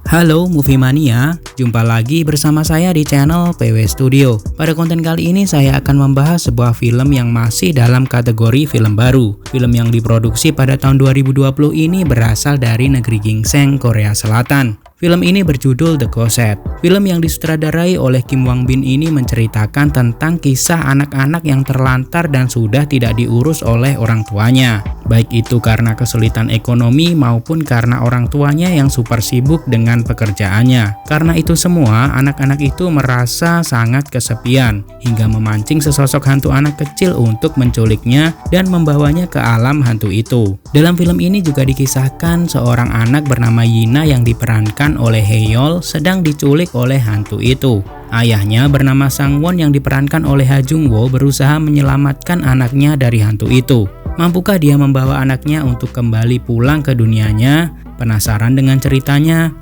Halo Movie Mania, jumpa lagi bersama saya di channel PW Studio. Pada konten kali ini saya akan membahas sebuah film yang masih dalam kategori film baru. Film yang diproduksi pada tahun 2020 ini berasal dari negeri ginseng, Korea Selatan. Film ini berjudul The Closet. Film yang disutradarai oleh Kim Wang Bin ini menceritakan tentang kisah anak-anak yang terlantar dan sudah tidak diurus oleh orang tuanya. Baik itu karena kesulitan ekonomi maupun karena orang tuanya yang super sibuk dengan pekerjaannya. Karena itu semua, anak-anak itu merasa sangat kesepian hingga memancing sesosok hantu anak kecil untuk menculiknya dan membawanya ke alam hantu itu. Dalam film ini juga dikisahkan seorang anak bernama Yina yang diperankan oleh Haeyeol sedang diculik oleh hantu itu. Ayahnya bernama Sangwon yang diperankan oleh Ha Jung-woo berusaha menyelamatkan anaknya dari hantu itu. Mampukah dia membawa anaknya untuk kembali pulang ke dunianya? Penasaran dengan ceritanya?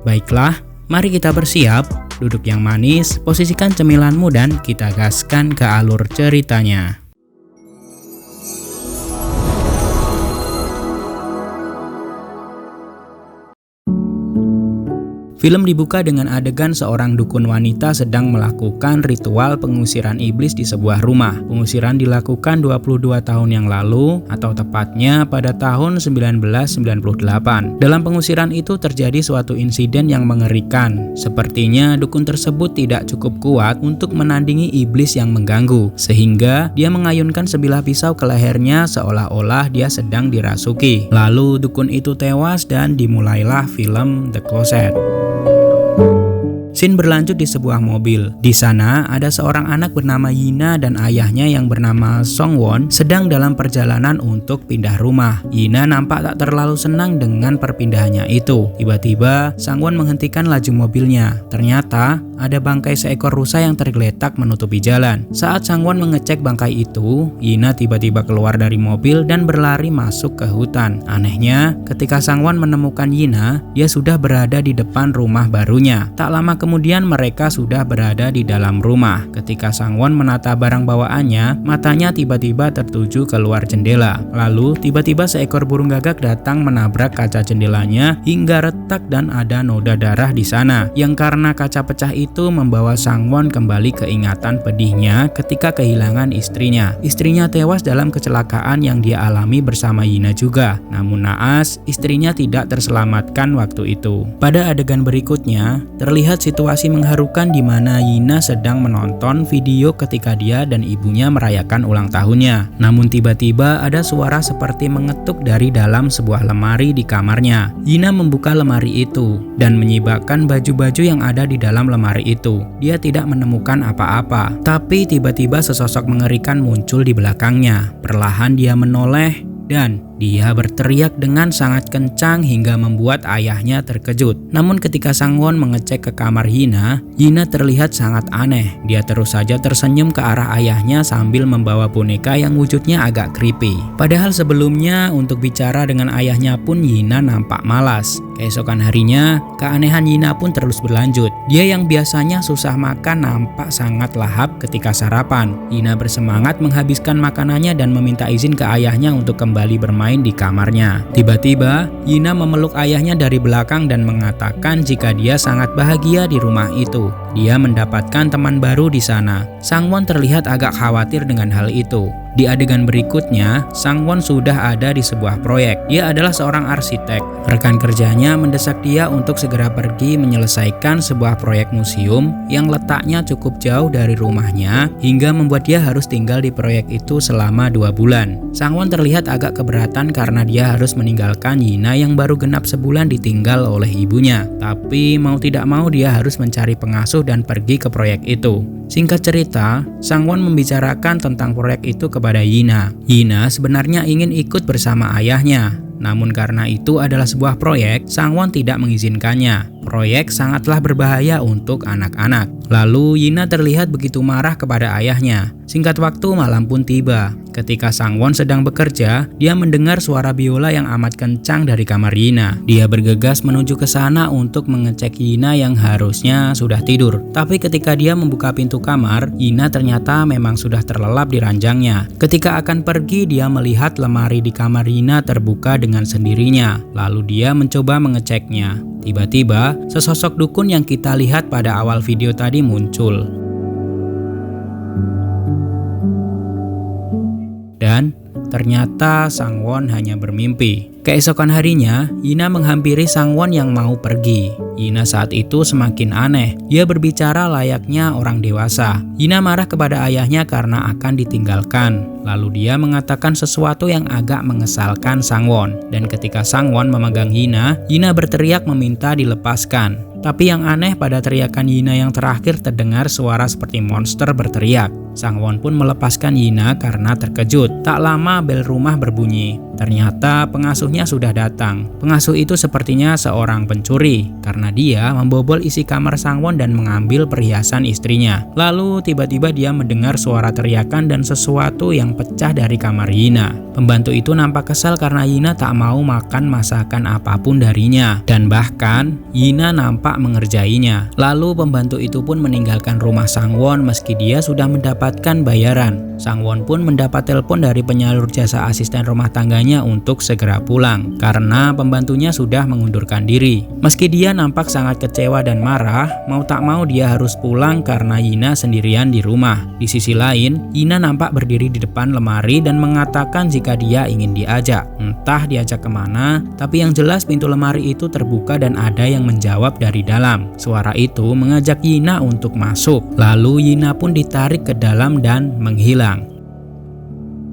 Baiklah, mari kita bersiap, duduk yang manis, posisikan cemilanmu dan kita gaskan ke alur ceritanya. Film dibuka dengan adegan seorang dukun wanita sedang melakukan ritual pengusiran iblis di sebuah rumah. Pengusiran dilakukan 22 tahun yang lalu, atau tepatnya pada tahun 1998. Dalam pengusiran itu terjadi suatu insiden yang mengerikan. Sepertinya dukun tersebut tidak cukup kuat untuk menandingi iblis yang mengganggu, sehingga dia mengayunkan sebilah pisau ke lehernya seolah-olah dia sedang dirasuki. Lalu dukun itu tewas dan dimulailah film The Closet. Scene berlanjut di sebuah mobil. Di sana ada seorang anak bernama Yina dan ayahnya yang bernama Songwon sedang dalam perjalanan untuk pindah rumah. Yina nampak tak terlalu senang dengan perpindahannya itu. Tiba-tiba Sangwon menghentikan laju mobilnya. Ternyata ada bangkai seekor rusa yang tergeletak menutupi jalan. Saat Sangwon mengecek bangkai itu, Yina tiba-tiba keluar dari mobil dan berlari masuk ke hutan. Anehnya, ketika Sangwon menemukan Yina, dia sudah berada di depan rumah barunya. Tak lama kemudian mereka sudah berada di dalam rumah. Ketika Sangwon menata barang bawaannya, matanya tiba-tiba tertuju keluar jendela. Lalu tiba-tiba seekor burung gagak datang menabrak kaca jendelanya hingga retak dan ada noda darah di sana. Yang karena kaca pecah itu membawa Sangwon kembali keingatan pedihnya ketika kehilangan istrinya. Istrinya tewas dalam kecelakaan yang dia alami bersama Yina juga. Namun naas, istrinya tidak terselamatkan waktu itu. Pada adegan berikutnya, terlihat situasi mengharukan di mana Yina sedang menonton video ketika dia dan ibunya merayakan ulang tahunnya. Namun tiba-tiba ada suara seperti mengetuk dari dalam sebuah lemari di kamarnya. Yina membuka lemari itu dan menyibakkan baju-baju yang ada di dalam lemari itu. Dia tidak menemukan apa-apa, tapi tiba-tiba sesosok mengerikan muncul di belakangnya. Perlahan dia menoleh dan dia berteriak dengan sangat kencang hingga membuat ayahnya terkejut. Namun ketika Sangwon mengecek ke kamar Yina, Yina terlihat sangat aneh. Dia terus saja tersenyum ke arah ayahnya sambil membawa boneka yang wujudnya agak creepy. Padahal sebelumnya untuk bicara dengan ayahnya pun Yina nampak malas. Keesokan harinya, keanehan Yina pun terus berlanjut. Dia yang biasanya susah makan nampak sangat lahap ketika sarapan. Yina bersemangat menghabiskan makanannya dan meminta izin ke ayahnya untuk kembali bermain di kamarnya. Tiba-tiba, Yina memeluk ayahnya dari belakang dan mengatakan jika dia sangat bahagia di rumah itu. Dia mendapatkan teman baru di sana. Sangwon terlihat agak khawatir dengan hal itu. Di adegan berikutnya, Sangwon sudah ada di sebuah proyek. Dia adalah seorang arsitek. Rekan kerjanya mendesak dia untuk segera pergi menyelesaikan sebuah proyek museum yang letaknya cukup jauh dari rumahnya hingga membuat dia harus tinggal di proyek itu selama 2 bulan. Sangwon terlihat agak keberatan karena dia harus meninggalkan Yina yang baru genap sebulan ditinggal oleh ibunya. Tapi mau tidak mau dia harus mencari pengasuh dan pergi ke proyek itu. Singkat cerita, Sangwon membicarakan tentang proyek itu kepada Yina. Yina sebenarnya ingin ikut bersama ayahnya. Namun karena itu adalah sebuah proyek, Sangwon tidak mengizinkannya. Proyek sangatlah berbahaya untuk anak-anak. Lalu Yina terlihat begitu marah kepada ayahnya. Singkat waktu malam pun tiba. Ketika Sangwon sedang bekerja, dia mendengar suara biola yang amat kencang dari kamar Yina. Dia bergegas menuju ke sana untuk mengecek Yina yang harusnya sudah tidur. Tapi ketika dia membuka pintu kamar, Yina ternyata memang sudah terlelap di ranjangnya. Ketika akan pergi, dia melihat lemari di kamar Yina terbuka dengan dengan sendirinya. Lalu dia mencoba mengeceknya. Tiba-tiba, sesosok dukun yang kita lihat pada awal video tadi muncul. Dan ternyata Sangwon hanya bermimpi. Keesokan harinya, Yina menghampiri Sangwon yang mau pergi. Yina saat itu semakin aneh. Dia berbicara layaknya orang dewasa. Yina marah kepada ayahnya karena akan ditinggalkan. Lalu dia mengatakan sesuatu yang agak mengesalkan Sangwon. Dan ketika Sangwon memegang Yina, Yina berteriak meminta dilepaskan. Tapi yang aneh pada teriakan Yina yang terakhir terdengar suara seperti monster berteriak. Sangwon pun melepaskan Yina karena terkejut. Tak lama bel rumah berbunyi. Ternyata pengasuhnya sudah datang. Pengasuh itu sepertinya seorang pencuri karena dia membobol isi kamar Sangwon dan mengambil perhiasan istrinya. Lalu tiba-tiba dia mendengar suara teriakan dan sesuatu yang pecah dari kamar Yina. Pembantu itu nampak kesal karena Yina tak mau makan masakan apapun darinya. Dan bahkan Yina nampak mengerjainya. Lalu pembantu itu pun meninggalkan rumah Sangwon meski dia sudah mendapatkan bayaran. Sangwon pun mendapat telepon dari penyalur jasa asisten rumah tangganya untuk segera pulang karena pembantunya sudah mengundurkan diri. Meski dia nampak sangat kecewa dan marah, mau tak mau dia harus pulang karena Yina sendirian di rumah. Di sisi lain, Yina nampak berdiri di depan lemari dan mengatakan jika dia ingin diajak. Entah diajak kemana, tapi yang jelas pintu lemari itu terbuka dan ada yang menjawab dari dalam. Suara itu mengajak Yina untuk masuk. Lalu Yina pun ditarik ke dalam dan menghilang.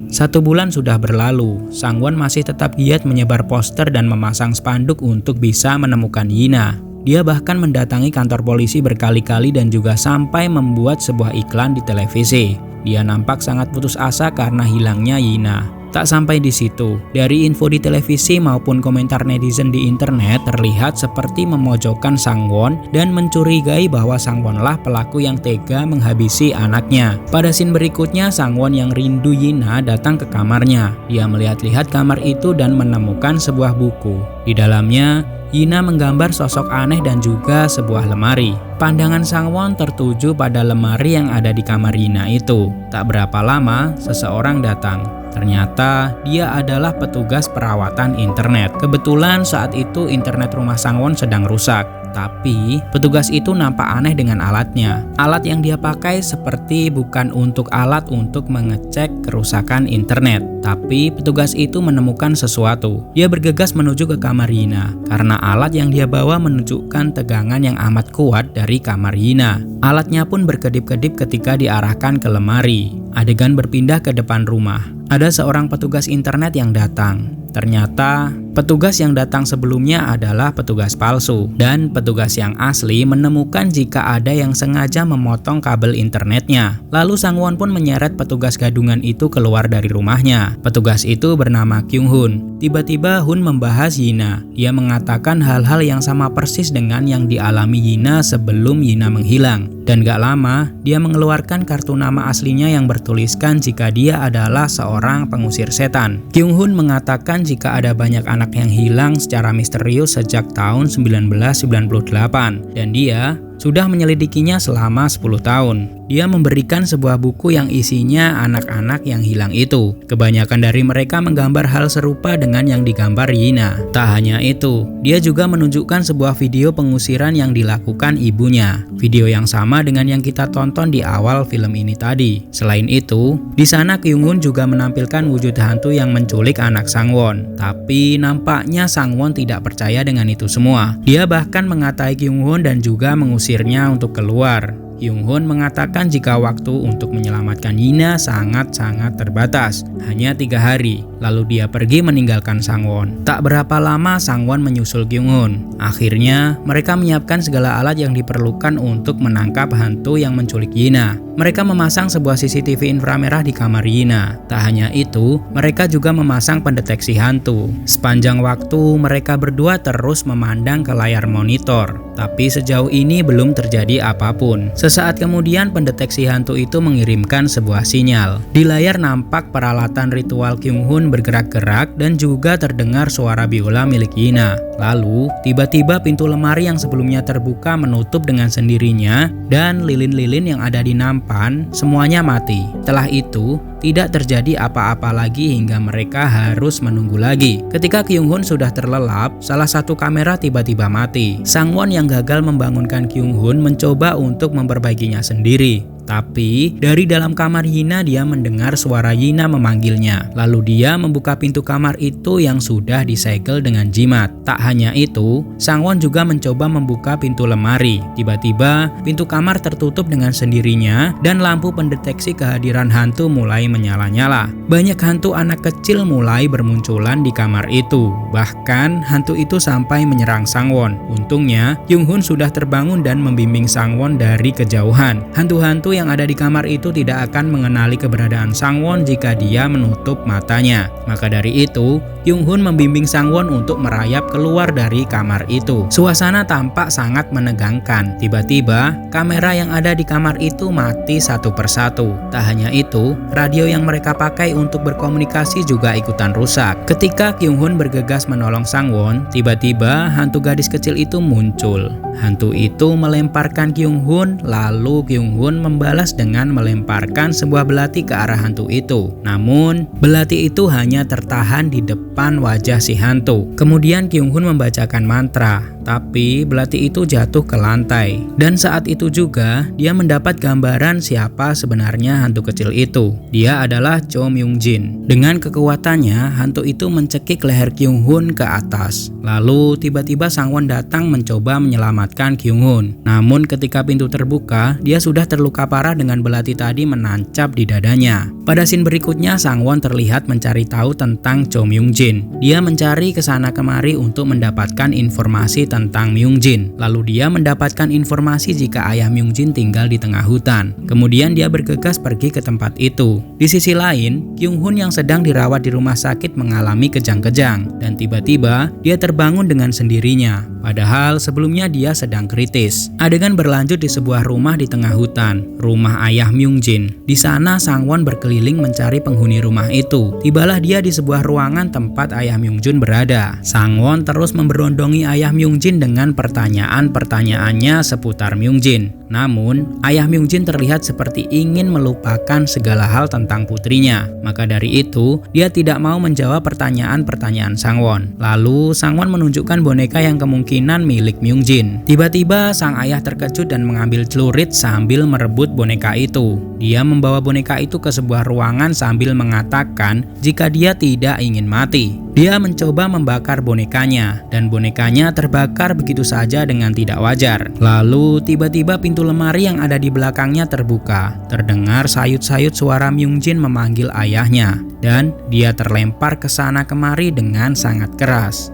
1 bulan sudah berlalu, Sangwon masih tetap giat menyebar poster dan memasang spanduk untuk bisa menemukan Yina. Dia bahkan mendatangi kantor polisi berkali-kali dan juga sampai membuat sebuah iklan di televisi. Dia nampak sangat putus asa karena hilangnya Yina. Tak sampai di situ, dari info di televisi maupun komentar netizen di internet terlihat seperti memojokkan Sangwon dan mencurigai bahwa Sangwonlah pelaku yang tega menghabisi anaknya. Pada scene berikutnya, Sangwon yang rindu Yina datang ke kamarnya. Dia melihat-lihat kamar itu dan menemukan sebuah buku. Di dalamnya, Yina menggambar sosok aneh dan juga sebuah lemari. Pandangan Sangwon tertuju pada lemari yang ada di kamar Yina itu. Tak berapa lama, seseorang datang. Ternyata dia adalah petugas perawatan internet. Kebetulan saat itu internet rumah Sangwon sedang rusak. Tapi petugas itu nampak aneh dengan alatnya. Alat yang dia pakai seperti bukan untuk alat untuk mengecek kerusakan internet. Tapi petugas itu menemukan sesuatu. Dia bergegas menuju ke kamar Yina karena alat yang dia bawa menunjukkan tegangan yang amat kuat dari kamar Yina. Alatnya pun berkedip-kedip ketika diarahkan ke lemari. Adegan berpindah ke depan rumah. Ada seorang petugas internet yang datang. Ternyata petugas yang datang sebelumnya adalah petugas palsu dan petugas yang asli menemukan jika ada yang sengaja memotong kabel internetnya. Lalu Sangwon pun menyeret petugas gadungan itu keluar dari rumahnya. Petugas itu bernama Kyung Hun. Tiba-tiba Hun membahas Yina. Dia mengatakan hal-hal yang sama persis dengan yang dialami Yina sebelum Yina menghilang. Dan gak lama, dia mengeluarkan kartu nama aslinya yang bertuliskan jika dia adalah seorang pengusir setan. Kyung Hun mengatakan jika ada banyak anak yang hilang secara misterius sejak tahun 1998 dan dia sudah menyelidikinya selama 10 tahun. Dia memberikan sebuah buku yang isinya anak-anak yang hilang itu. Kebanyakan dari mereka menggambar hal serupa dengan yang digambar Yina. Tak hanya itu, dia juga menunjukkan sebuah video pengusiran yang dilakukan ibunya. Video yang sama dengan yang kita tonton di awal film ini tadi. Selain itu, di sana Kyung Hun juga menampilkan wujud hantu yang menculik anak Sangwon. Tapi nampaknya Sangwon tidak percaya dengan itu semua. Dia bahkan mengatai Kyung Hun dan juga mengusirnya untuk keluar. Kyung Hun mengatakan jika waktu untuk menyelamatkan Yina sangat-sangat terbatas, hanya 3 hari. Lalu dia pergi meninggalkan Sangwon. Tak berapa lama Sangwon menyusul Kyung Hun. Akhirnya mereka menyiapkan segala alat yang diperlukan untuk menangkap hantu yang menculik Yina. Mereka memasang sebuah CCTV inframerah di kamar Yina. Tak hanya itu, mereka juga memasang pendeteksi hantu. Sepanjang waktu mereka berdua terus memandang ke layar monitor. Tapi sejauh ini belum terjadi apapun. Sesaat kemudian pendeteksi hantu itu mengirimkan sebuah sinyal. Di layar nampak peralatan ritual Kyung Hoon bergerak-gerak dan juga terdengar suara biola milik Yina. Lalu tiba-tiba pintu lemari yang sebelumnya terbuka menutup dengan sendirinya dan lilin-lilin yang ada di nampan semuanya mati. Setelah itu tidak terjadi apa-apa lagi hingga mereka harus menunggu lagi. Ketika Kyung Hoon sudah terlelap, salah satu kamera tiba-tiba mati. Sangwon yang gagal membangunkan Kyung Hoon mencoba untuk memperbaikinya sendiri. Tapi dari dalam kamar Yina dia mendengar suara Yina memanggilnya. Lalu dia membuka pintu kamar itu yang sudah disegel dengan jimat. Tak hanya itu, Sangwon juga mencoba membuka pintu lemari. Tiba-tiba pintu kamar tertutup dengan sendirinya dan lampu pendeteksi kehadiran hantu mulai menyala-nyala. Banyak hantu anak kecil mulai bermunculan di kamar itu. Bahkan hantu itu sampai menyerang Sangwon. Untungnya Kyung Hoon sudah terbangun dan membimbing Sangwon dari kejauhan. Hantu-hantu yang ada di kamar itu tidak akan mengenali keberadaan Sangwon jika dia menutup matanya. Maka dari itu, Kyung Hoon membimbing Sangwon untuk merayap keluar dari kamar itu. Suasana tampak sangat menegangkan. Tiba-tiba, kamera yang ada di kamar itu mati satu persatu. Tak hanya itu, radio yang mereka pakai untuk berkomunikasi juga ikutan rusak. Ketika Kyung Hoon bergegas menolong Sangwon, tiba-tiba hantu gadis kecil itu muncul. Hantu itu melemparkan Kyung Hoon, lalu Kyung Hoon membalas dengan melemparkan sebuah belati ke arah hantu itu. Namun, belati itu hanya tertahan di depan wajah si hantu. Kemudian Kyung Hoon membacakan mantra, tapi belati itu jatuh ke lantai. Dan saat itu juga, dia mendapat gambaran siapa sebenarnya hantu kecil itu. Dia adalah Cho Myung Jin. Dengan kekuatannya, hantu itu mencekik leher Kyung Hoon ke atas. Lalu, tiba-tiba Sangwon datang mencoba menyelamatkan Kyung Hoon. Namun ketika pintu terbuka, dia sudah terluka parah dengan belati tadi menancap di dadanya. Pada scene berikutnya, Sangwon terlihat mencari tahu tentang Cho Myung Jin. Dia mencari kesana kemari untuk mendapatkan informasi tentang Myung Jin. Lalu dia mendapatkan informasi jika ayah Myung Jin tinggal di tengah hutan. Kemudian dia bergegas pergi ke tempat itu. Di sisi lain, Kyung Hoon yang sedang dirawat di rumah sakit mengalami kejang-kejang. Dan tiba-tiba dia terbangun dengan sendirinya. Padahal sebelumnya dia sedang kritis. Adegan berlanjut di sebuah rumah di tengah hutan, rumah ayah Myung Jin. Di sana Sangwon berkeliling mencari penghuni rumah itu. Tibalah dia di sebuah ruangan tempat ayah Myung Jin berada. Sangwon terus memberondongi ayah Myung Jin dengan pertanyaan-pertanyaannya seputar Myung Jin. Namun, ayah Myung Jin terlihat seperti ingin melupakan segala hal tentang putrinya. Maka dari itu, dia tidak mau menjawab pertanyaan-pertanyaan Sangwon. Lalu, Sangwon menunjukkan boneka yang kemungkinan milik Myung Jin. Tiba-tiba, sang ayah terkejut dan mengambil celurit sambil merebut boneka itu. Dia membawa boneka itu ke sebuah ruangan sambil mengatakan jika dia tidak ingin mati. Dia mencoba membakar bonekanya, dan bonekanya terbakar begitu saja dengan tidak wajar. Lalu, tiba-tiba pintu lemari yang ada di belakangnya terbuka. Terdengar sayut-sayut suara Myung Jin memanggil ayahnya, dan dia terlempar ke sana kemari dengan sangat keras.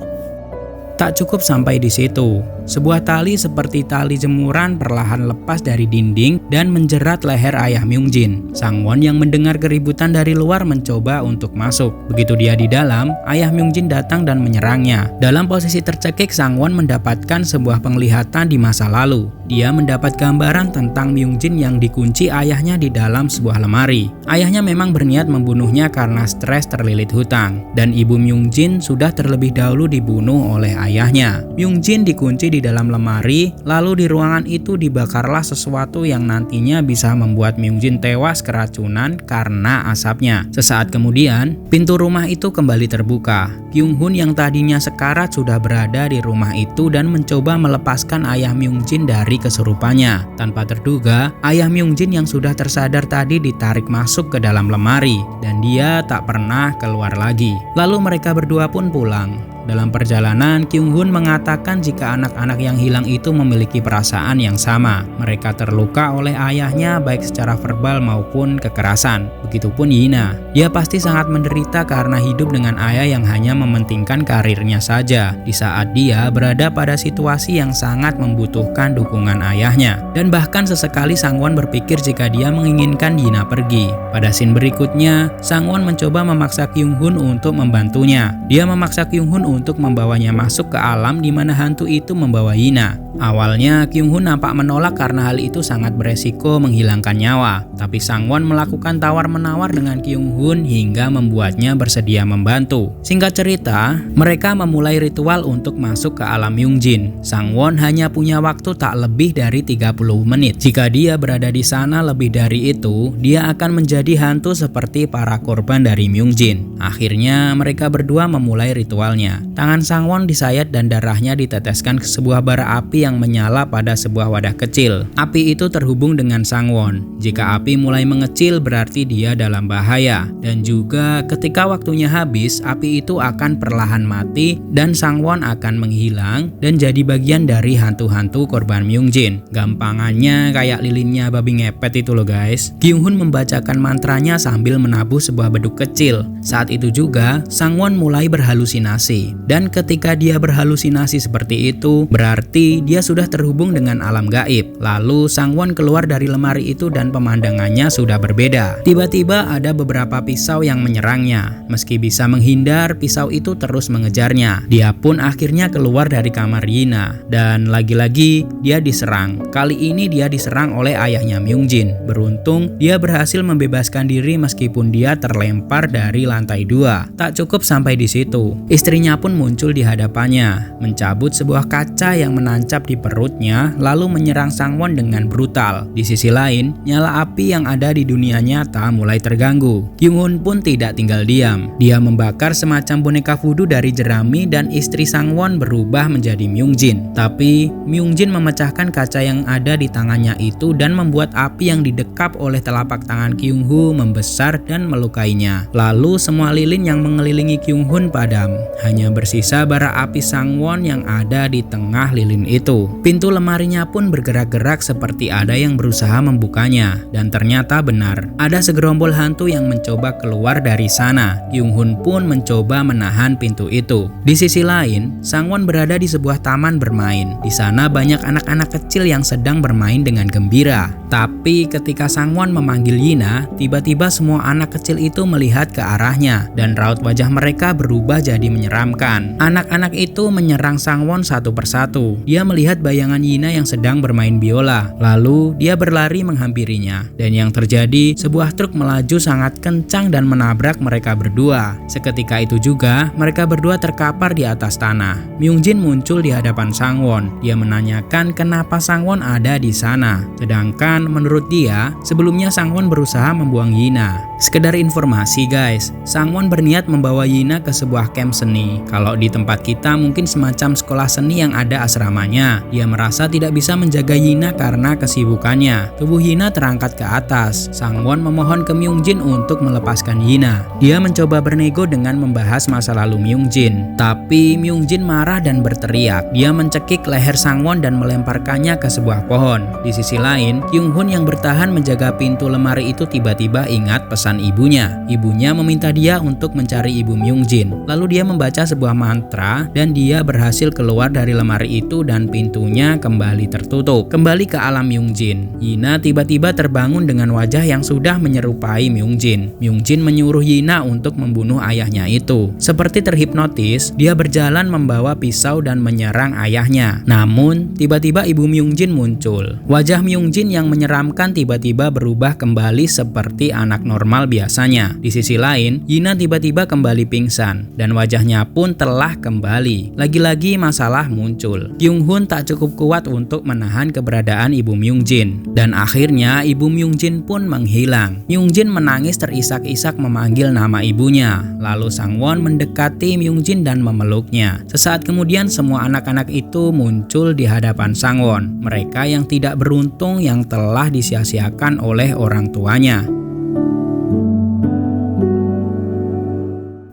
Tak cukup sampai di situ. Sebuah tali seperti tali jemuran perlahan lepas dari dinding dan menjerat leher ayah Myung Jin. Sangwon yang mendengar keributan dari luar mencoba untuk masuk. Begitu dia di dalam, ayah Myung Jin datang dan menyerangnya. Dalam posisi tercekik, Sangwon mendapatkan sebuah penglihatan di masa lalu. Dia mendapat gambaran tentang Myung Jin yang dikunci ayahnya di dalam sebuah lemari. Ayahnya memang berniat membunuhnya karena stres terlilit hutang. Dan ibu Myung Jin sudah terlebih dahulu dibunuh oleh ayahnya. Myung Jin dikunci di dalam lemari, lalu di ruangan itu dibakarlah sesuatu yang nantinya bisa membuat Myung Jin tewas keracunan karena asapnya. Sesaat kemudian, pintu rumah itu kembali terbuka. Kyung Hoon yang tadinya sekarat sudah berada di rumah itu dan mencoba melepaskan ayah Myung Jin dari kesurupannya. Tanpa terduga, ayah Myung Jin yang sudah tersadar tadi ditarik masuk ke dalam lemari dan dia tak pernah keluar lagi. Lalu mereka berdua pun pulang. Dalam perjalanan, Kyung Hoon mengatakan jika anak-anak yang hilang itu memiliki perasaan yang sama. Mereka terluka oleh ayahnya baik secara verbal maupun kekerasan. Begitupun Yina. Dia pasti sangat menderita karena hidup dengan ayah yang hanya mementingkan karirnya saja di saat dia berada pada situasi yang sangat membutuhkan dukungan ayahnya. Dan bahkan sesekali Sangwon berpikir jika dia menginginkan Yina pergi. Pada scene berikutnya, Sangwon mencoba memaksa Kyung Hoon untuk membantunya. Dia memaksa Kyung Hoon untuk membawanya masuk ke alam di mana hantu itu membawa Yina. Awalnya Kyung-hun nampak menolak karena hal itu sangat beresiko menghilangkan nyawa, tapi Sang-won melakukan tawar-menawar dengan Kyung-hun hingga membuatnya bersedia membantu. Singkat cerita, mereka memulai ritual untuk masuk ke alam Myung-jin. Sang-won hanya punya waktu tak lebih dari 30 menit. Jika dia berada di sana lebih dari itu, dia akan menjadi hantu seperti para korban dari Myung-jin. Akhirnya mereka berdua memulai ritualnya. Tangan Sang-won disayat dan darahnya diteteskan ke sebuah bara api yang menyala pada sebuah wadah kecil. Api itu terhubung dengan Sang-won. Jika api mulai mengecil berarti dia dalam bahaya. Dan juga ketika waktunya habis, api itu akan perlahan mati dan Sang-won akan menghilang dan jadi bagian dari hantu-hantu korban Myung-jin. Gampangannya kayak lilinnya babi ngepet itu loh guys. Kyung-hun membacakan mantranya sambil menabuh sebuah beduk kecil. Saat itu juga Sang-won mulai berhalusinasi. Dan ketika dia berhalusinasi seperti itu, berarti dia sudah terhubung dengan alam gaib. Lalu Sang-won keluar dari lemari itu dan pemandangannya sudah berbeda. Tiba-tiba ada beberapa pisau yang menyerangnya. Meski bisa menghindar, pisau itu terus mengejarnya. Dia pun akhirnya keluar dari kamar Yina. Dan lagi-lagi dia diserang. Kali ini dia diserang oleh ayahnya Myung-jin. Beruntung dia berhasil membebaskan diri meskipun dia terlempar dari lantai 2. Tak cukup sampai di situ. Istrinya pun muncul di hadapannya, mencabut sebuah kaca yang menancap di perutnya lalu menyerang Sang-won dengan brutal. Di sisi lain, nyala api yang ada di dunia nyata mulai terganggu. Kyung-hun pun tidak tinggal diam. Dia membakar semacam boneka voodoo dari jerami dan istri Sang-won berubah menjadi Myung-jin. Tapi Myung-jin memecahkan kaca yang ada di tangannya itu dan membuat api yang didekap oleh telapak tangan Kyung-ho membesar dan melukainya. Lalu semua lilin yang mengelilingi Kyung-hun padam. Hanya bersisa bara api Sang-won yang ada di tengah lilin itu. Pintu lemarinya pun bergerak-gerak seperti ada yang berusaha membukanya. Dan ternyata benar, ada segerombol hantu yang mencoba keluar dari sana. Kyung-hun pun mencoba menahan pintu itu. Di sisi lain, Sang-won berada di sebuah taman bermain. Di sana banyak anak-anak kecil yang sedang bermain dengan gembira. Tapi ketika Sang-won memanggil Yina, tiba-tiba semua anak kecil itu melihat ke arahnya dan raut wajah mereka berubah jadi menyeramkan. Anak-anak itu menyerang Sang-won satu persatu. Dia melihat bayangan Yina yang sedang bermain biola. Lalu dia berlari menghampirinya. Dan yang terjadi, sebuah truk melaju sangat kencang dan menabrak mereka berdua. Seketika itu juga, mereka berdua terkapar di atas tanah. Myung-jin muncul di hadapan Sang-won. Dia menanyakan kenapa Sang-won ada di sana. Sedangkan menurut dia, sebelumnya Sang-won berusaha membuang Yina. Sekedar informasi guys, Sang-won berniat membawa Yina ke sebuah camp seni. Kalau di tempat kita mungkin semacam sekolah seni yang ada asramanya. Dia merasa tidak bisa menjaga Yina karena kesibukannya. Tubuh Yina terangkat ke atas. Sang-won memohon ke Myung-jin untuk melepaskan Yina. Dia mencoba bernego dengan membahas masa lalu Myung-jin. Tapi Myung-jin marah dan berteriak. Dia mencekik leher Sang-won dan melemparkannya ke sebuah pohon. Di sisi lain, Kyung-hun yang bertahan menjaga pintu lemari itu tiba-tiba ingat pesan ibunya. Ibunya meminta dia untuk mencari ibu Myung-jin. Lalu dia membaca sebuah mantra dan dia berhasil keluar dari lemari itu dan pintunya kembali tertutup. Kembali ke alam Myung-jin. Yina tiba-tiba terbangun dengan wajah yang sudah menyerupai Myung-jin. Myung-jin menyuruh Yina untuk membunuh ayahnya itu. Seperti terhipnotis, dia berjalan membawa pisau dan menyerang ayahnya. Namun, tiba-tiba ibu Myung-jin muncul. Wajah Myung-jin yang menyeramkan tiba-tiba berubah kembali seperti anak normal biasanya. Di sisi lain, Yina tiba-tiba kembali pingsan dan wajahnya pun telah kembali. Lagi-lagi masalah muncul. Kyung-hun tak cukup kuat untuk menahan keberadaan ibu Myung-jin. Dan akhirnya ibu Myung-jin pun menghilang. Myung-jin menangis terisak-isak memanggil nama ibunya. Lalu Sang-won mendekati Myung-jin dan memeluknya. Sesaat kemudian semua anak-anak itu muncul di hadapan Sang-won. Mereka yang tidak beruntung yang telah disia-siakan oleh orang tuanya.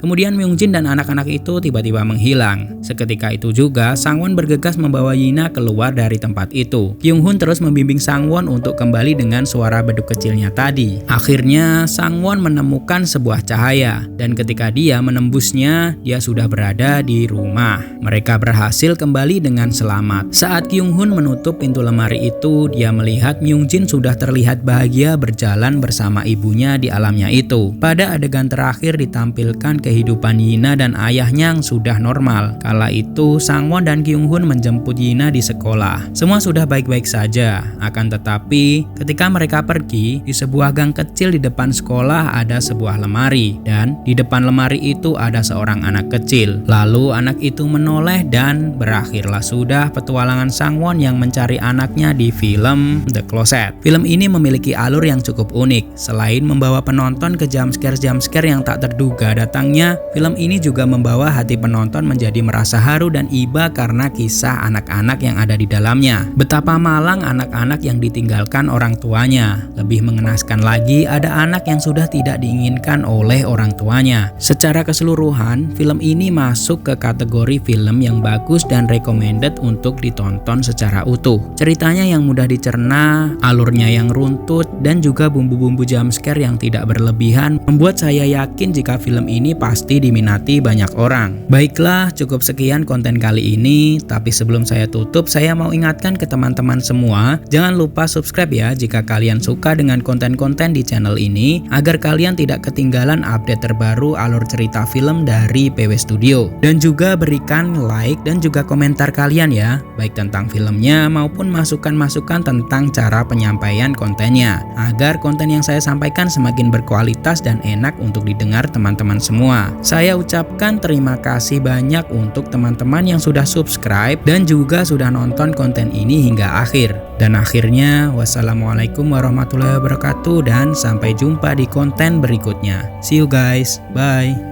Kemudian Myung-jin dan anak-anak itu tiba-tiba menghilang. Seketika itu juga Sang-won bergegas membawa Yina keluar dari tempat itu. Kyung-hun terus membimbing Sang-won untuk kembali dengan suara beduk kecilnya tadi. Akhirnya Sang-won menemukan sebuah cahaya dan ketika dia menembusnya, dia sudah berada di rumah. Mereka berhasil kembali dengan selamat. Saat Kyung-hun menutup pintu lemari itu, dia melihat Myung-jin sudah terlihat bahagia berjalan bersama ibunya di alamnya itu. Pada adegan terakhir ditampilkan kehidupan Yina dan ayahnya yang sudah normal. Kala itu Sangwon dan Kyung-hun menjemput Yina di sekolah. Semua sudah baik-baik saja. Akan tetapi ketika mereka pergi, di sebuah gang kecil di depan sekolah ada sebuah lemari, dan di depan lemari itu ada seorang anak kecil. Lalu anak itu menoleh dan berakhirlah sudah petualangan Sangwon yang mencari anaknya di film The Closet. Film ini memiliki alur yang cukup unik. Selain membawa penonton ke jumpscare yang tak terduga datangnya, film ini juga membawa hati penonton menjadi merasa haru dan iba karena kisah anak-anak yang ada di dalamnya. Betapa malang anak-anak yang ditinggalkan orang tuanya. Lebih mengenaskan lagi, ada anak yang sudah tidak diinginkan oleh orang tuanya. Secara keseluruhan, film ini masuk ke kategori film yang bagus dan recommended untuk ditonton secara utuh. Ceritanya yang mudah dicerna, alurnya yang runtut, dan juga bumbu-bumbu jumpscare yang tidak berlebihan membuat saya yakin jika film ini pasti diminati banyak orang. Baiklah, cukup sekian konten kali ini, tapi sebelum saya tutup, saya mau ingatkan ke teman-teman semua, jangan lupa subscribe ya jika kalian suka dengan konten-konten di channel ini, agar kalian tidak ketinggalan update terbaru alur cerita film dari PW Studio. Dan juga berikan like dan juga komentar kalian ya, baik tentang filmnya maupun masukan-masukan tentang cara penyampaian kontennya, agar konten yang saya sampaikan semakin berkualitas dan enak untuk didengar teman-teman semua. Saya ucapkan terima kasih banyak untuk teman-teman yang sudah subscribe dan juga sudah nonton konten ini hingga akhir. Dan akhirnya, wassalamualaikum warahmatullahi wabarakatuh dan sampai jumpa di konten berikutnya. See you guys, bye.